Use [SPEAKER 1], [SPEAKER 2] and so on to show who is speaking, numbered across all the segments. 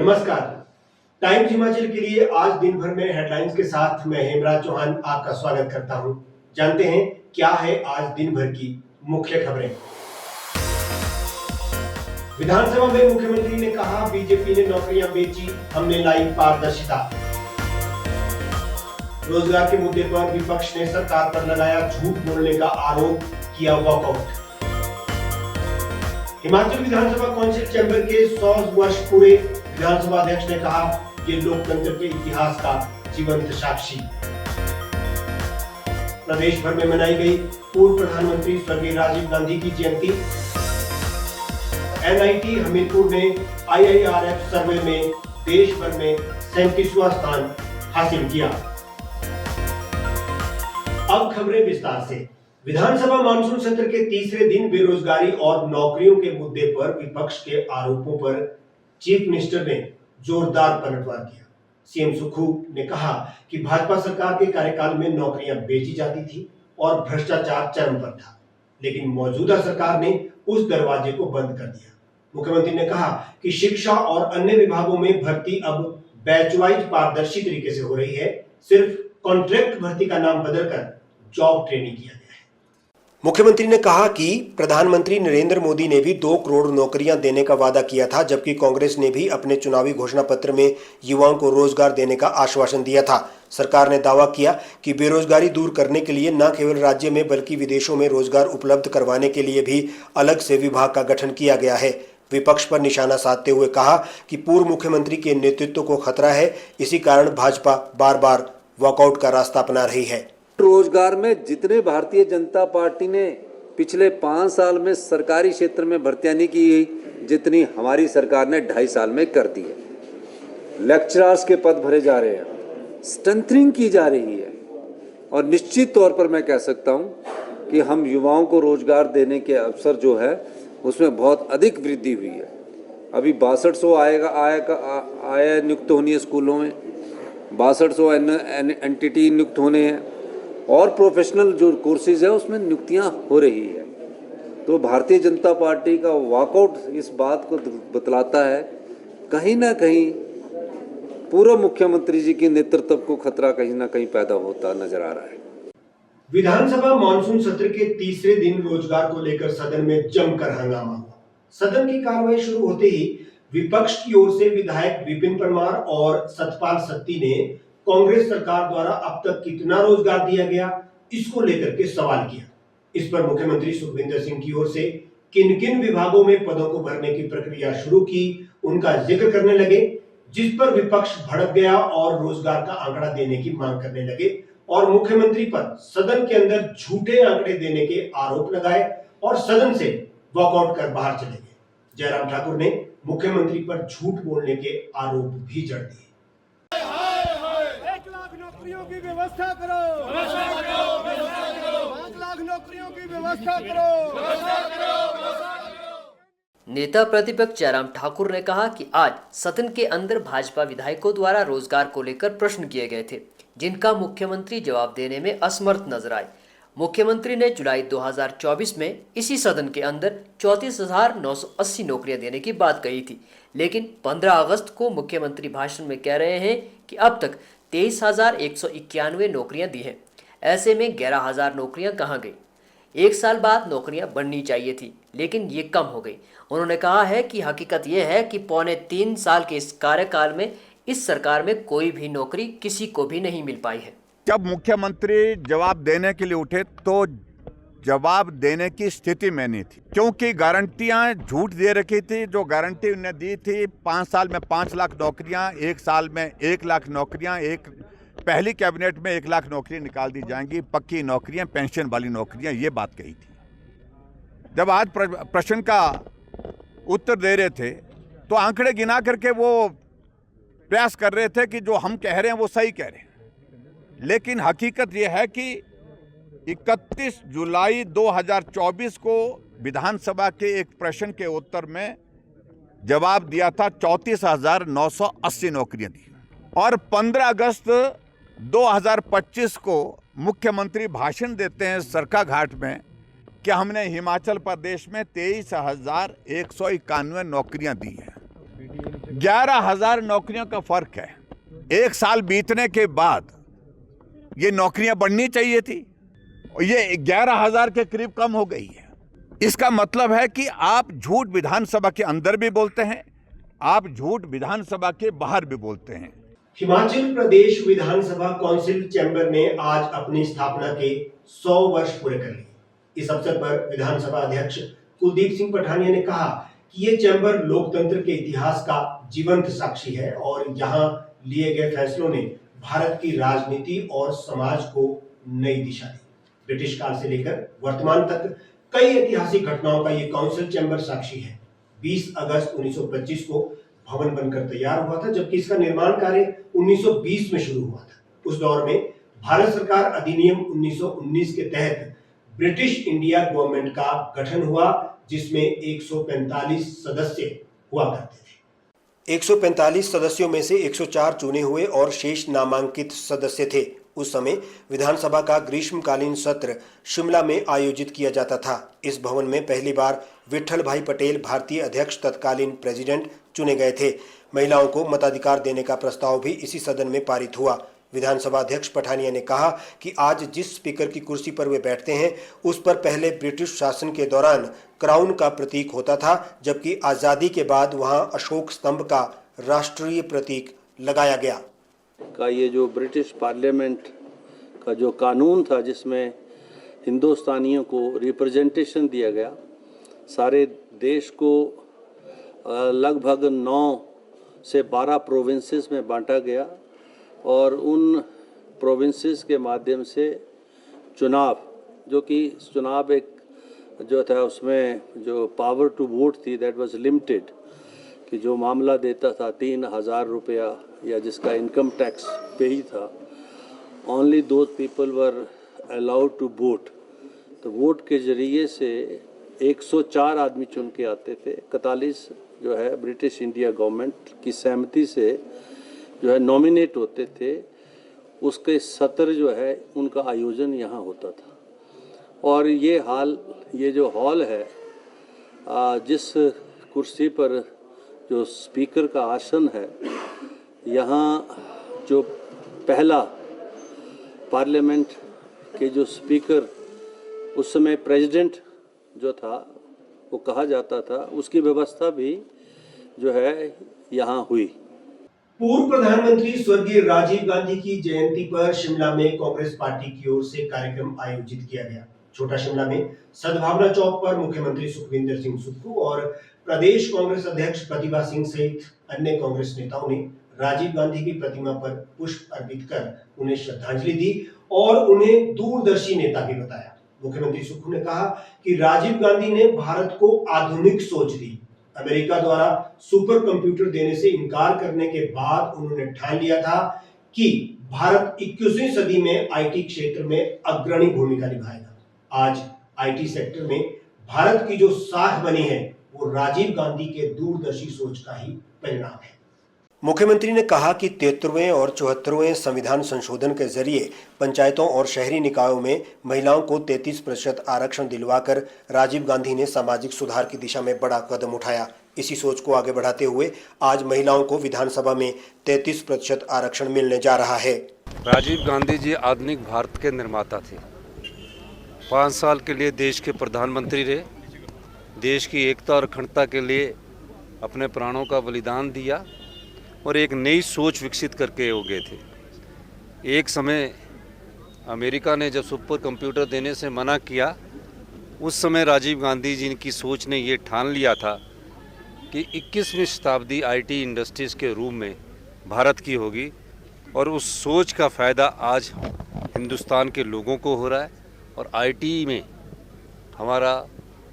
[SPEAKER 1] नमस्कार। टाइम्स हिमाचल के लिए आज दिन भर में हेडलाइंस के साथ मैं हेमराज चौहान आपका स्वागत करता हूं। जानते हैं क्या है आज दिन भर की मुख्य खबरें। विधानसभा में मुख्यमंत्री ने कहा, बीजेपी ने नौकरियां बेची, हमने लाई पारदर्शिता। रोजगार के मुद्दे पर विपक्ष ने सरकार पर लगाया झूठ बोलने का आरोप, किया वॉकआउट। हिमाचल विधानसभा काउंसिल चैंबर के 100 वर्ष पूरे, विधानसभा अध्यक्ष ने कहा, ये लोकतंत्र के इतिहास का जीवंत साक्षी। प्रदेश भर में मनाई गई पूर्व प्रधानमंत्री स्वर्गीय राजीव गांधी की जयंती। एनआईटी हमीरपुर ने IIRF सर्वे में देश भर में 37वां स्थान हासिल किया। अब खबरें विस्तार से। विधानसभा मानसून सत्र के तीसरे दिन बेरोजगारी और नौकरियों के मुद्दे पर विपक्ष के आरोपों पर चीफ मिनिस्टर ने जोरदार पलटवार किया। सीएम सुखू ने कहा कि भाजपा सरकार के कार्यकाल में नौकरियां बेची जाती थी और भ्रष्टाचार चरम पर था, लेकिन मौजूदा सरकार ने उस दरवाजे को बंद कर दिया। मुख्यमंत्री ने कहा कि शिक्षा और अन्य विभागों में भर्ती अब बैचवाइज पारदर्शी तरीके से हो रही है। सिर्फ कॉन्ट्रैक्ट भर्ती का नाम बदलकर जॉब ट्रेनिंग किया गया है। मुख्यमंत्री ने कहा कि प्रधानमंत्री नरेंद्र मोदी ने भी 2 करोड़ नौकरियां देने का वादा किया था, जबकि कांग्रेस ने भी अपने चुनावी घोषणा पत्र में युवाओं को रोजगार देने का आश्वासन दिया था। सरकार ने दावा किया कि बेरोजगारी दूर करने के लिए न केवल राज्य में बल्कि विदेशों में रोजगार उपलब्ध करवाने के लिए भी अलग से विभाग का गठन किया गया है। विपक्ष पर निशाना साधते हुए कहा कि पूर्व मुख्यमंत्री के नेतृत्व को खतरा है, इसी कारण भाजपा बार बार वॉकआउट का रास्ता अपना रही है।
[SPEAKER 2] रोजगार में जितने भारतीय जनता पार्टी ने पिछले 5 साल में सरकारी क्षेत्र में भर्तियां नहीं की, जितनी हमारी सरकार ने 2.5 साल में कर दी है। लेक्चरर्स के पद भरे जा रहे हैं, स्ट्रेंथनिंग की जा रही है और निश्चित तौर पर मैं कह सकता हूं कि हम युवाओं को रोजगार देने के अवसर जो है उसमें बहुत अधिक वृद्धि हुई है। अभी 6200 आया नियुक्त होनी है स्कूलों में, 6200 एनटीटी नियुक्त होने हैं और प्रोफेशनल जो कोर्सेज है उसमें नियुक्तियां हो रही है। तो भारतीय जनता पार्टी का वॉकआउट इस बात को बतलाता है, कहीं ना कहीं पूर्व मुख्यमंत्री जी के नेतृत्व को खतरा कहीं ना कहीं पैदा होता नजर आ रहा है।
[SPEAKER 1] विधानसभा मानसून सत्र के तीसरे दिन रोजगार को लेकर सदन में जमकर हंगामा हुआ। सदन की कार्रवाई शुरू होते ही विपक्ष की ओर से विधायक विपिन परमार और सतपाल सत्ती ने कांग्रेस सरकार द्वारा अब तक कितना रोजगार दिया गया, इसको लेकर के सवाल किया। इस पर मुख्यमंत्री सुखविंदर सिंह की ओर से किन किन विभागों में पदों को भरने की प्रक्रिया शुरू की, उनका जिक्र करने लगे, जिस पर विपक्ष भड़क गया और रोजगार का आंकड़ा देने की मांग करने लगे और मुख्यमंत्री पर सदन के अंदर झूठे आंकड़े देने के आरोप लगाए और सदन से वॉकआउट कर बाहर चले गए। जयराम ठाकुर ने मुख्यमंत्री पर झूठ बोलने के आरोप भी जड़ दिए।
[SPEAKER 3] 1 लाख नौकरियों की व्यवस्था करो, 5 लाख नौकरियों की व्यवस्था करो।
[SPEAKER 4] नेता प्रतिपक्ष जयराम ठाकुर ने कहा कि आज सदन के अंदर भाजपा विधायकों द्वारा रोजगार को लेकर प्रश्न किए गए थे, जिनका मुख्यमंत्री जवाब देने में असमर्थ नजर आए। मुख्यमंत्री ने जुलाई 2024 में इसी सदन के अंदर 34,980 नौकरियां देने की बात कही थी, लेकिन 15 अगस्त को मुख्यमंत्री भाषण में कह रहे हैं कि अब तक 23,191 नौकरियां दी हैं। ऐसे में 11,000 नौकरियां कहाँ गई? 1 साल बाद नौकरियां बढ़नी चाहिए थी, लेकिन ये कम हो गई। उन्होंने कहा है कि हकीकत यह है कि पौने 3 साल के इस कार्यकाल में इस सरकार में कोई भी नौकरी किसी को भी नहीं मिल पाई है।
[SPEAKER 5] जब मुख्यमंत्री जवाब देने के लिए उठे तो जवाब देने की स्थिति में नहीं थी, क्योंकि गारंटियां झूठ दे रखी थी। जो गारंटी उन्हें दी थी 5 साल में 5 लाख नौकरियां, 1 साल में 1 लाख नौकरियां, पहली कैबिनेट में 1 लाख नौकरियां निकाल दी जाएंगी, पक्की नौकरियां, पेंशन वाली नौकरियां, ये बात कही थी। जब आज प्रश्न का उत्तर दे रहे थे तो आंकड़े गिना करके वो प्रयास कर रहे थे कि जो हम कह रहे हैं वो सही कह रहे हैं, लेकिन हकीकत यह है कि 31 जुलाई 2024 को विधानसभा के एक प्रश्न के उत्तर में जवाब दिया था 34,980 नौकरियां दी और 15 अगस्त 2025 को मुख्यमंत्री भाषण देते हैं सरका घाट में कि हमने हिमाचल प्रदेश में 23,191 नौकरियां दी हैं। 11,000 नौकरियों का फर्क है। एक साल बीतने के बाद ये नौकरियां बढ़नी चाहिए थी, ये 11,000 के करीब कम हो गई है। इसका मतलब है कि आप झूठ विधानसभा के अंदर भी बोलते हैं, आप झूठ विधानसभा के बाहर भी बोलते हैं।
[SPEAKER 1] हिमाचल प्रदेश विधानसभा काउंसिल चैम्बर ने आज अपनी स्थापना के 100 वर्ष पूरे कर लिए। इस अवसर पर विधानसभा अध्यक्ष कुलदीप सिंह पठानिया ने कहा कि ये चैम्बर लोकतंत्र के इतिहास का जीवंत साक्षी है और यहाँ लिए गए फैसलों ने भारत की राजनीति और समाज को नई दिशा दी। ब्रिटिश काल से लेकर वर्तमान तक कई ऐतिहासिक घटनाओं का ये काउंसिल चैम्बर साक्षी है। 20 अगस्त 1925 को भवन बनकर तैयार हुआ था, जबकि इसका निर्माण कार्य 1920 में शुरू हुआ था। उस दौर में भारत सरकार अधिनियम 1919 के तहत ब्रिटिश इंडिया गवर्नमेंट का गठन हुआ, जिसमें 145 सदस्य हुआ करते थे। 145 सदस्यों में से 104 चुने हुए और शेष नामांकित सदस्य थे। उस समय विधानसभा का ग्रीष्मकालीन सत्र शिमला में आयोजित किया जाता था। इस भवन में पहली बार विट्ठल भाई पटेल भारतीय अध्यक्ष तत्कालीन प्रेसिडेंट चुने गए थे। महिलाओं को मताधिकार देने का प्रस्ताव भी इसी सदन में पारित हुआ। विधानसभा अध्यक्ष पठानिया ने कहा कि आज जिस स्पीकर की कुर्सी पर वे बैठते हैं उस पर पहले ब्रिटिश शासन के दौरान क्राउन का प्रतीक होता था, जबकि आज़ादी के बाद वहां अशोक स्तंभ का राष्ट्रीय प्रतीक लगाया गया।
[SPEAKER 6] का ये जो ब्रिटिश पार्लियामेंट का जो कानून था जिसमें हिंदुस्तानियों को रिप्रेजेंटेशन दिया गया, सारे देश को लगभग 9 से 12 प्रोविंसेस में बांटा गया और उन प्रोविंसेस के माध्यम से चुनाव, जो कि चुनाव एक जो था उसमें जो पावर टू वोट थी दैट वाज लिमिटेड, कि जो मामला देता था 3,000 रुपया या जिसका इनकम टैक्स पे ही था, only those people were allowed to vote. तो वोट के ज़रिए से 104 आदमी चुन के आते थे। 41 जो है ब्रिटिश इंडिया गवर्नमेंट की सहमति से जो है नॉमिनेट होते थे। उसके सत्र जो है उनका आयोजन यहाँ होता था। और ये जो हॉल है, जिस कुर्सी पर जो स्पीकर का आसन है, यहाँ जो पहला पार्लियामेंट के जो स्पीकर उस समय प्रेसिडेंट जो था वो कहा जाता था, उसकी व्यवस्था भी जो है यहाँ हुई।
[SPEAKER 1] पूर्व प्रधानमंत्री स्वर्गीय राजीव गांधी की जयंती पर शिमला में कांग्रेस पार्टी की ओर से कार्यक्रम आयोजित किया गया। छोटा शिमला में सद्भावना चौक पर मुख्यमंत्री सुखविंदर सिंह सुक्खू और प्रदेश कांग्रेस अध्यक्ष प्रतिभा सिंह सहित अन्य कांग्रेस नेताओं ने राजीव गांधी की प्रतिमा पर पुष्प अर्पित कर उन्हें श्रद्धांजलि दी और उन्हें दूरदर्शी नेता भी बताया। मुख्यमंत्री सुक्खू ने कहा कि राजीव गांधी ने भारत को आधुनिक सोच दी। अमेरिका द्वारा सुपर कंप्यूटर देने से इनकार करने के बाद उन्होंने ठान लिया था कि भारत 21वीं सदी में आईटी क्षेत्र में अग्रणी भूमिका निभाएगा। आज आईटी सेक्टर में भारत की जो साख बनी है वो राजीव गांधी के दूरदर्शी सोच का ही परिणाम है। मुख्यमंत्री ने कहा कि 73वें और 74वें संविधान संशोधन के जरिए पंचायतों और शहरी निकायों में महिलाओं को 33% आरक्षण दिलवाकर राजीव गांधी ने सामाजिक सुधार की दिशा में बड़ा कदम उठाया। इसी सोच को आगे बढ़ाते हुए आज महिलाओं को विधानसभा में 33% आरक्षण मिलने जा रहा है।
[SPEAKER 7] राजीव गांधी जी आधुनिक भारत के निर्माता थे। 5 साल के लिए देश के प्रधानमंत्री रहे, देश की एकता और अखंडता के लिए अपने प्राणों का बलिदान दिया और एक नई सोच विकसित करके हो गए थे। एक समय अमेरिका ने जब सुपर कंप्यूटर देने से मना किया, उस समय राजीव गांधी जी की सोच ने ये ठान लिया था कि 21वीं शताब्दी आईटी इंडस्ट्रीज़ के रूप में भारत की होगी और उस सोच का फ़ायदा आज हिंदुस्तान के लोगों को हो रहा है और आईटी में हमारा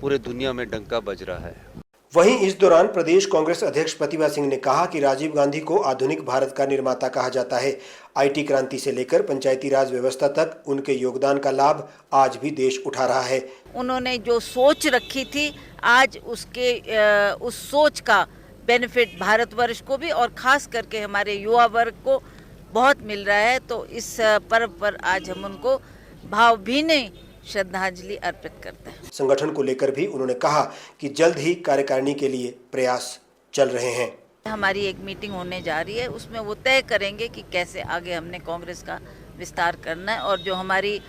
[SPEAKER 7] पूरे दुनिया में डंका बज रहा है।
[SPEAKER 1] वहीं इस दौरान प्रदेश कांग्रेस अध्यक्ष प्रतिभा सिंह ने कहा कि राजीव गांधी को आधुनिक भारत का निर्माता कहा जाता है। आईटी क्रांति से लेकर पंचायती राज व्यवस्था तक उनके योगदान का लाभ आज भी देश उठा रहा है।
[SPEAKER 8] उन्होंने जो सोच रखी थी, आज उस सोच का बेनिफिट भारतवर्ष को भी और खास करके हमारे युवा वर्ग को बहुत मिल रहा है। तो इस पर्व पर आज हम उनको भावभीनी श्रद्धांजलि अर्पित करते हैं।
[SPEAKER 1] संगठन को लेकर भी उन्होंने कहा कि जल्द ही कार्यकारिणी के लिए प्रयास चल रहे हैं।
[SPEAKER 8] हमारी एक मीटिंग होने जा रही है, उसमें वो तय करेंगे कि कैसे आगे हमने कांग्रेस का विस्तार करना है, और जो हमारी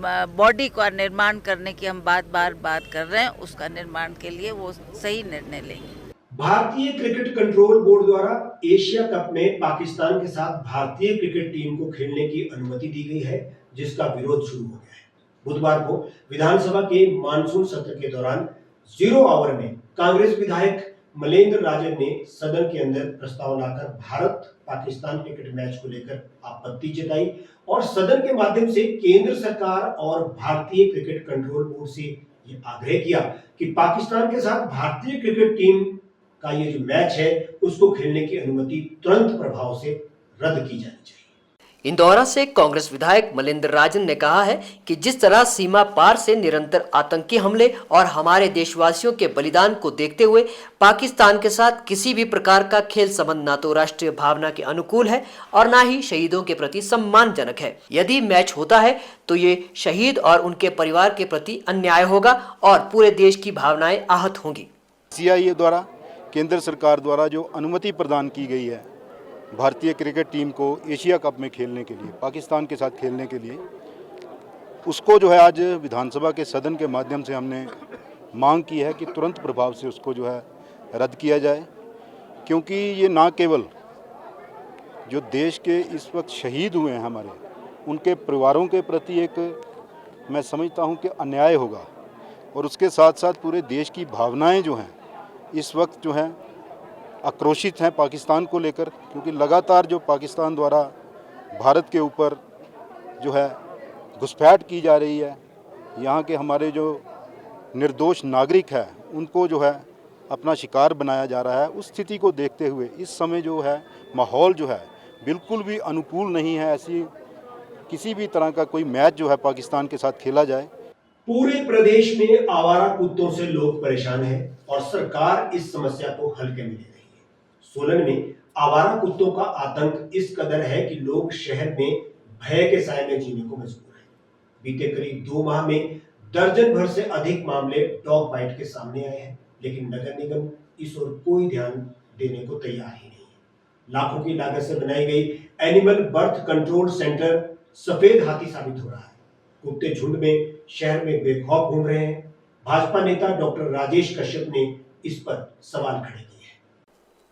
[SPEAKER 8] बॉडी का निर्माण करने की हम बार बात कर रहे हैं, उसका निर्माण के लिए वो सही निर्णय लेंगे।
[SPEAKER 1] भारतीय क्रिकेट कंट्रोल बोर्ड द्वारा एशिया कप में पाकिस्तान के साथ भारतीय क्रिकेट टीम को खेलने की अनुमति दी गई है, जिसका विरोध शुरू हो गया है। बुधवार को विधानसभा के मानसून सत्र के दौरान 0 आवर में कांग्रेस विधायक मलेंद्र राजन ने सदन के अंदर प्रस्ताव लाकर भारत पाकिस्तान क्रिकेट मैच को लेकर आपत्ति जताई और सदन के माध्यम से केंद्र सरकार और भारतीय क्रिकेट कंट्रोल बोर्ड से ये आग्रह किया कि पाकिस्तान के साथ भारतीय क्रिकेट टीम का ये जो मैच है उसको खेलने की अनुमति तुरंत प्रभाव से रद्द की जानी चाहिए।
[SPEAKER 4] इंदौरा से कांग्रेस विधायक मलेंद्र राजन ने कहा है कि जिस तरह सीमा पार से निरंतर आतंकी हमले और हमारे देशवासियों के बलिदान को देखते हुए पाकिस्तान के साथ किसी भी प्रकार का खेल संबंध न तो राष्ट्रीय भावना के अनुकूल है और न ही शहीदों के प्रति सम्मानजनक है। यदि मैच होता है तो ये शहीद और उनके परिवार के प्रति अन्याय होगा और पूरे देश की भावनाएं आहत होंगी।
[SPEAKER 9] CIA द्वारा केंद्र सरकार द्वारा जो अनुमति प्रदान की गई है भारतीय क्रिकेट टीम को एशिया कप में खेलने के लिए, पाकिस्तान के साथ खेलने के लिए, उसको जो है आज विधानसभा के सदन के माध्यम से हमने मांग की है कि तुरंत प्रभाव से उसको जो है रद्द किया जाए, क्योंकि ये ना केवल जो देश के इस वक्त शहीद हुए हैं हमारे, उनके परिवारों के प्रति एक मैं समझता हूँ कि अन्याय होगा, और उसके साथ साथ पूरे देश की भावनाएं जो हैं इस वक्त जो हैं आक्रोशित हैं पाकिस्तान को लेकर, क्योंकि लगातार जो पाकिस्तान द्वारा भारत के ऊपर जो है घुसपैठ की जा रही है, यहाँ के हमारे जो निर्दोष नागरिक हैं उनको जो है अपना शिकार बनाया जा रहा है। उस स्थिति को देखते हुए इस समय जो है माहौल जो है बिल्कुल भी अनुकूल नहीं है ऐसी किसी भी तरह का कोई मैच जो है पाकिस्तान के साथ खेला जाए।
[SPEAKER 1] पूरे प्रदेश में आवारा कुत्तों से लोग परेशान हैं और सरकार इस समस्या को हल करने ले रही है। सोलन में आवारा कुत्तों का आतंक इस कदर है कि लोग शहर में भय के साए में जीने को मजबूर हैं। बीते करीब 2 माह में दर्जन भर से अधिक मामले डॉग बाइट के सामने आए हैं, लेकिन नगर निगम इस ओर कोई ध्यान देने को तैयार ही नहीं है। लाखों की लागत से बनाई गई एनिमल बर्थ कंट्रोल सेंटर सफेद हाथी साबित हो रहा है। कुत्ते झुंड में शहर में बेखौफ घूम रहे हैं। भाजपा नेता डॉक्टर राजेश कश्यप ने इस पर सवाल खड़े किए हैं।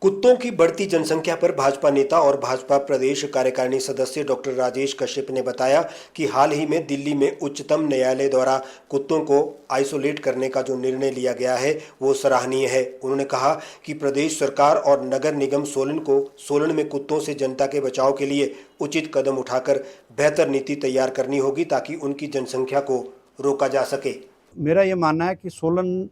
[SPEAKER 1] कुत्तों की बढ़ती जनसंख्या पर भाजपा नेता और भाजपा प्रदेश कार्यकारिणी सदस्य डॉक्टर राजेश कश्यप ने बताया कि हाल ही में दिल्ली में उच्चतम न्यायालय द्वारा कुत्तों को आइसोलेट करने का जो निर्णय लिया गया है वो सराहनीय है। उन्होंने कहा कि प्रदेश सरकार और नगर निगम सोलन में कुत्तों से जनता के बचाव के लिए उचित कदम उठाकर बेहतर नीति तैयार करनी होगी ताकि उनकी जनसंख्या को रोका जा सके।
[SPEAKER 10] मेरा ये मानना है कि सोलन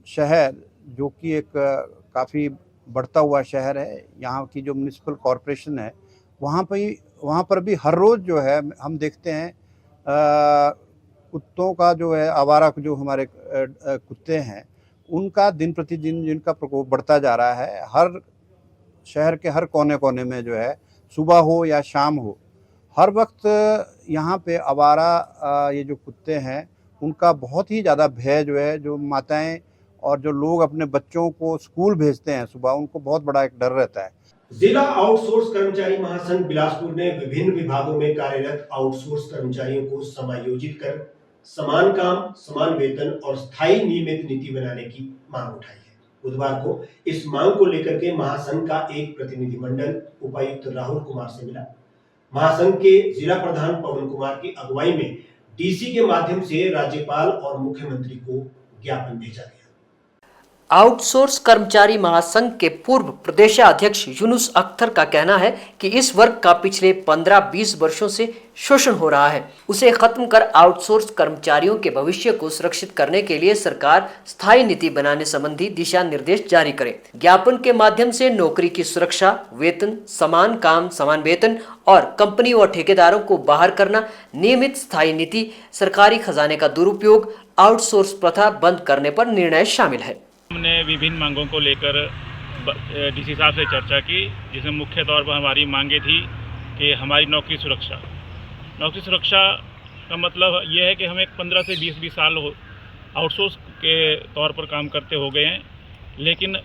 [SPEAKER 10] शहर जो कि एक काफ़ी बढ़ता हुआ शहर है, यहाँ की जो म्युनिसिपल कॉरपोरेशन है वहाँ पर भी हर रोज़ जो है हम देखते हैं कुत्तों का जो है आवारा जो हमारे कुत्ते हैं उनका दिन प्रतिदिन जिनका प्रकोप बढ़ता जा रहा है। हर शहर के हर कोने कोने में जो है सुबह हो या शाम हो हर वक्त यहाँ पे आवारा ये जो कुत्ते हैं उनका बहुत ही ज़्यादा भय जो है, जो माताएं और जो लोग अपने बच्चों को स्कूल भेजते हैं सुबह, उनको बहुत बड़ा एक डर रहता है।
[SPEAKER 1] जिला आउटसोर्स कर्मचारी महासंघ बिलासपुर ने विभिन्न विभागों में कार्यरत आउटसोर्स कर्मचारियों को समायोजित कर समान काम, समान वेतन और स्थायी नियमित नीति बनाने की मांग उठाई है। बुधवार को इस मांग को लेकर के महासंघ का एक प्रतिनिधिमंडल उपायुक्त राहुल कुमार से मिला। महासंघ के जिला प्रधान पवन कुमार की अगुवाई में डीसी के माध्यम से राज्यपाल और मुख्यमंत्री को ज्ञापन भेजा गया।
[SPEAKER 4] आउटसोर्स कर्मचारी महासंघ के पूर्व प्रदेशाध्यक्ष यूनुस अख्तर का कहना है कि इस वर्ग का पिछले 15-20 वर्षों से शोषण हो रहा है। उसे खत्म कर आउटसोर्स कर्मचारियों के भविष्य को सुरक्षित करने के लिए सरकार स्थायी नीति बनाने संबंधी दिशा निर्देश जारी करे। ज्ञापन के माध्यम से नौकरी की सुरक्षा, वेतन, समान काम समान वेतन और कंपनी और ठेकेदारों को बाहर करना, नियमित स्थायी नीति, सरकारी खजाने का दुरुपयोग, आउटसोर्स प्रथा बंद करने पर निर्णय शामिल है।
[SPEAKER 11] हमने विभिन्न मांगों को लेकर डीसी साहब से चर्चा की, जिसमें मुख्य तौर पर हमारी मांगे थी कि हमारी नौकरी सुरक्षा का मतलब ये है कि हम एक 15 से 20 साल आउटसोर्स के तौर पर काम करते हो गए हैं, लेकिन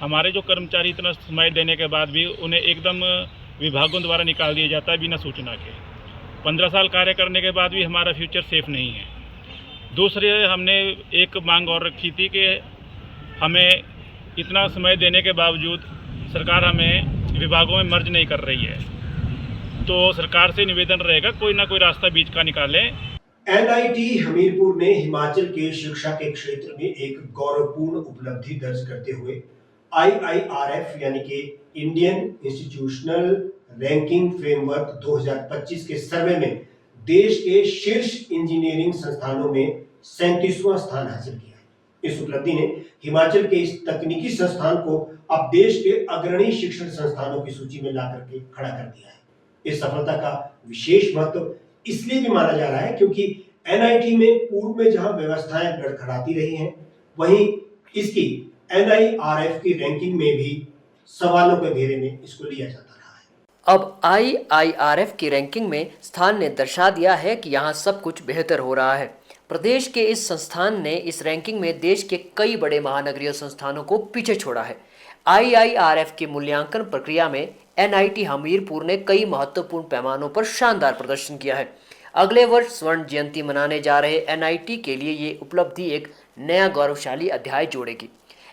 [SPEAKER 11] हमारे जो कर्मचारी इतना समय देने के बाद भी उन्हें एकदम विभागों द्वारा निकाल दिया जाता है बिना सूचना के। 15 साल कार्य करने के बाद भी हमारा फ्यूचर सेफ नहीं है। दूसरे हमने एक मांग और रखी थी कि हमें इतना समय देने के बावजूद सरकार हमें विभागों में मर्ज नहीं कर रही है, तो सरकार से निवेदन रहेगा कोई ना कोई रास्ता बीच का निकालें।
[SPEAKER 1] एनआईटी हमीरपुर ने हिमाचल के शिक्षा के क्षेत्र में एक गौरवपूर्ण उपलब्धि दर्ज करते हुए IIRF यानी कि इंडियन इंस्टीट्यूशनल रैंकिंग फ्रेमवर्क 2025 के सर्वे में देश के शीर्ष इंजीनियरिंग संस्थानों में 37वां स्थान हासिल किया है। इस उपलब्धि ने हिमाचल के इस तकनीकी संस्थान को अब देश के अग्रणी शिक्षण संस्थानों की सूची में ला करके खड़ा कर दिया है। इस सफलता का विशेष महत्व इसलिए भी माना जा रहा है क्योंकि एनआईटी में पूर्व में जहां व्यवस्थाएं लड़खड़ाती रही हैं, वहीं इसकी NIRF की रैंकिंग में भी सवालों के घेरे में इसको लिया जाता रहा है।
[SPEAKER 4] अब IIRF की रैंकिंग में स्थान ने दर्शा दिया है कि यहाँ सब कुछ बेहतर हो रहा है। प्रदेश के इस संस्थान ने इस रैंकिंग में देश के कई बड़े महानगरीय संस्थानों को पीछे छोड़ा है। IIRF की मूल्यांकन प्रक्रिया में NIT हमीरपुर ने कई महत्वपूर्ण पैमानों पर शानदार प्रदर्शन किया है। अगले वर्ष स्वर्ण जयंती मनाने जा रहे NIT के लिए ये उपलब्धि एक नया गौरवशाली अध्याय जोड़ेगी।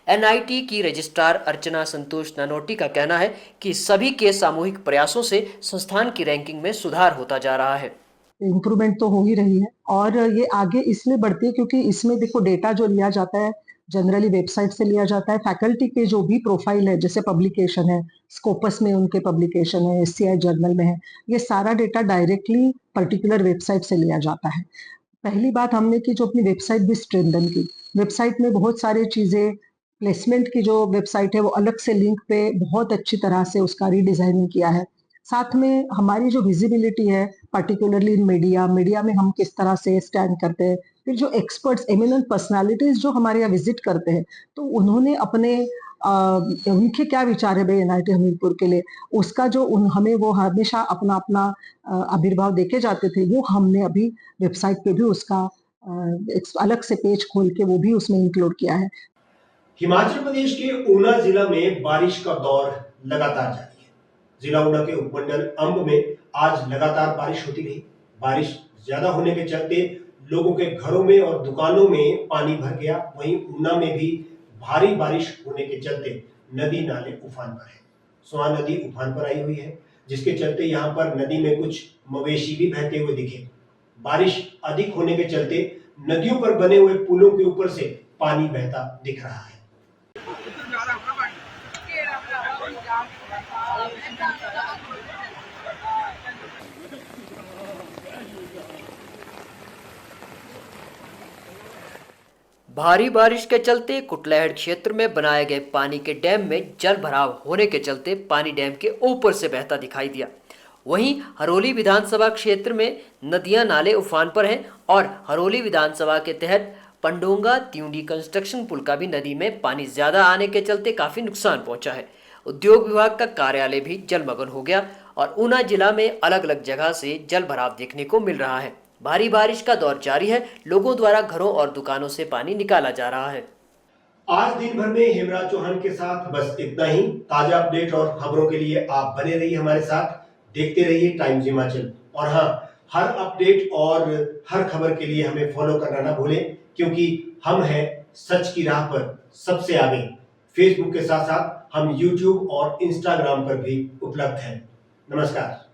[SPEAKER 4] NIT की रजिस्ट्रार अर्चना संतोष नानोटी का कहना है कि सभी के सामूहिक प्रयासों से संस्थान की रैंकिंग में सुधार होता जा रहा है।
[SPEAKER 12] इम्प्रूवमेंट तो हो ही रही है और ये आगे इसलिए बढ़ती है क्योंकि इसमें देखो डेटा जो लिया जाता है जनरली वेबसाइट से लिया जाता है। फैकल्टी के जो भी प्रोफाइल है, जैसे पब्लिकेशन है, स्कोपस में उनके पब्लिकेशन है, SCI जर्नल में है, ये सारा डेटा डायरेक्टली पर्टिकुलर वेबसाइट से लिया जाता है। पहली बात हमने की जो अपनी वेबसाइट भी स्ट्रेंथन की। वेबसाइट में बहुत सारी चीज़ें, प्लेसमेंट की जो वेबसाइट है वो अलग से लिंक पे बहुत अच्छी तरह से उसका रीडिज़ाइनिंग किया है। साथ में हमारी जो विजिबिलिटी है पर्टिकुलरली इन मीडिया में हम किस तरह से स्टैंड करते हैं। फिर जो एक्सपर्ट्स, एमिनेंट पर्सनालिटीज जो हमारे यहाँ विजिट करते हैं तो उन्होंने अपने उनके क्या विचार है भाई NIT हमीरपुर के लिए, उसका जो हमें वो हमेशा अपना अपना आविर्भाव देके जाते थे, वो हमने अभी वेबसाइट पे भी उसका एक अलग से पेज खोल के वो भी उसमें इंक्लूड किया है।
[SPEAKER 1] हिमाचल प्रदेश के ऊना जिला में बारिश का दौर लगातार जारी है। जिला ऊना के उपमंडल अंब में आज लगातार बारिश होती रही। बारिश ज्यादा होने के चलते लोगों के घरों में और दुकानों में पानी भर गया। वहीं ऊना में भी भारी बारिश होने के चलते नदी नाले उफान पर है। स्वां नदी उफान पर आई हुई है, जिसके चलते यहाँ पर नदी में कुछ मवेशी भी बहते हुए दिखे। बारिश अधिक होने के चलते नदियों पर बने हुए पुलों के ऊपर से पानी बहता दिख रहा है।
[SPEAKER 4] भारी बारिश के चलते कुटलैहड़ क्षेत्र में बनाए गए पानी के डैम में जल भराव होने के चलते पानी डैम के ऊपर से बहता दिखाई दिया। वहीं हरोली विधानसभा क्षेत्र में नदियां नाले उफान पर हैं और हरोली विधानसभा के तहत पंडोंगा त्यूंडी कंस्ट्रक्शन पुल का भी नदी में पानी ज्यादा आने के चलते काफी नुकसान पहुंचा है। उद्योग विभाग का कार्यालय भी जलमग्न हो गया और ऊना जिला में अलग अलग जगह से जल भराव देखने को मिल रहा है। भारी बारिश का दौर जारी है। लोगों द्वारा घरों और दुकानों से पानी निकाला जा रहा है।
[SPEAKER 1] आज दिन भर में हेमराज चौहान के साथ बस इतना ही। ताजा अपडेट और खबरों के लिए आप बने रहिए हमारे साथ, देखते रहिए टाइम्स हिमाचल। और हाँ, हर अपडेट और हर खबर के लिए हमें फॉलो करना ना भूलें, क्योंकि हम हैं सच की राह पर सबसे आगे। फेसबुक के साथ साथ हम YouTube और Instagram पर भी उपलब्ध हैं। नमस्कार।